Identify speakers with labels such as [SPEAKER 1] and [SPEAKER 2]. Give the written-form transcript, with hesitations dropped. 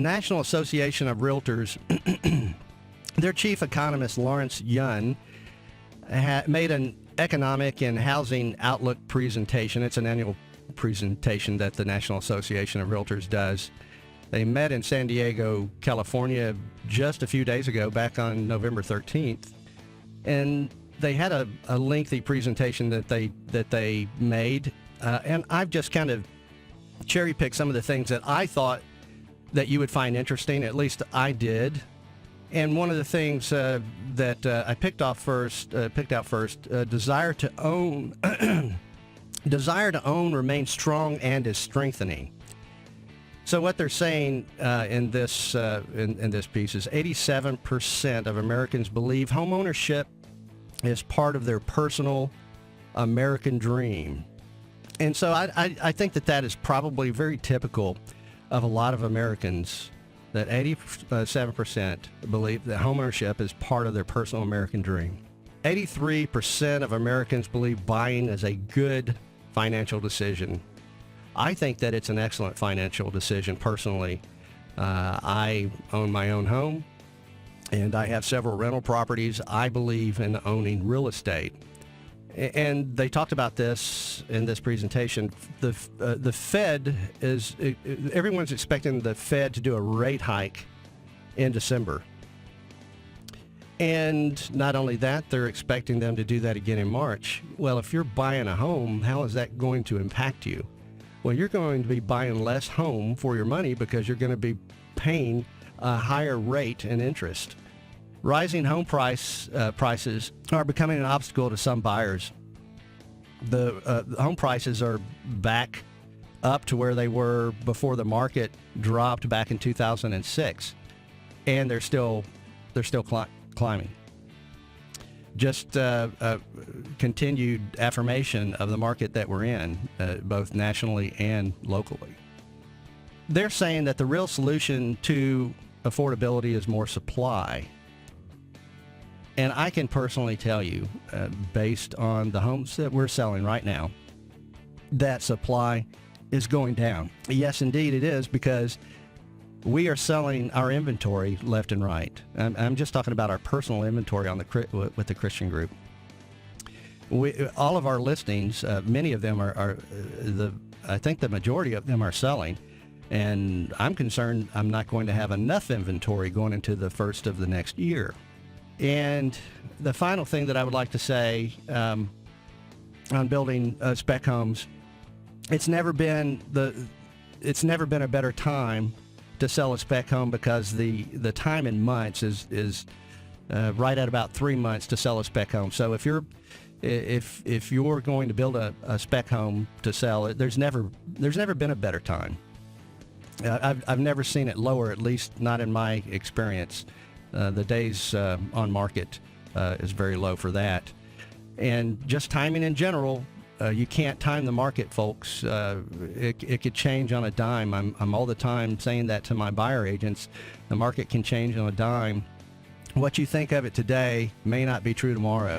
[SPEAKER 1] National Association of Realtors, their chief economist, Lawrence Yun, made an economic and housing outlook presentation. It's an annual presentation that the National Association of Realtors does. They met in San Diego, California, just a few days ago, back on November 13th, and they had a lengthy presentation that they made, and I've just kind of cherry-picked some of the things that I thought that you would find interesting. At least I did. And one of the things that I picked out first, desire to own. Desire to own remains strong and is strengthening. So what they're saying in this piece is 87% of Americans believe homeownership is part of their personal American dream. And so I think that is probably very typical of a lot of Americans, that 87% believe that homeownership is part of their personal American dream. 83% of Americans believe buying is a good financial decision. I think that it's an excellent financial decision personally. I own my own home, and I have several rental properties. I believe in owning real estate. And they talked about this in this presentation. The Fed everyone's expecting the Fed to do a rate hike in December. And not only that, they're expecting them to do that again in March. Well, if you're buying a home, how is that going to impact you? Well, you're going to be buying less home for your money because you're going to be paying a higher rate and interest. Rising home prices are becoming an obstacle to some buyers. The home prices are back up to where they were before the market dropped back in 2006, and they're still climbing. Just continued affirmation of the market that we're in, both nationally and locally. They're saying that the real solution to affordability is more supply. And I can personally tell you, based on the homes that we're selling right now, that supply is going down. Yes, indeed it is, because we are selling our inventory left and right. I'm just talking about our personal inventory with the Christian group. All of our listings, many of them I think the majority of them are selling. And I'm concerned I'm not going to have enough inventory going into the first of the next year. And the final thing that I would like to say on building spec homes, it's never been a better time to sell a spec home, because the time in months is right at about 3 months to sell a spec home. So if you're going to build a spec home to sell it, there's never been a better time. I've never seen it lower, at least not in my experience. The days on market is very low for that. And just timing in general, you can't time the market, folks. It could change on a dime. I'm all the time saying that to my buyer agents. The market can change on a dime. What you think of it today may not be true tomorrow.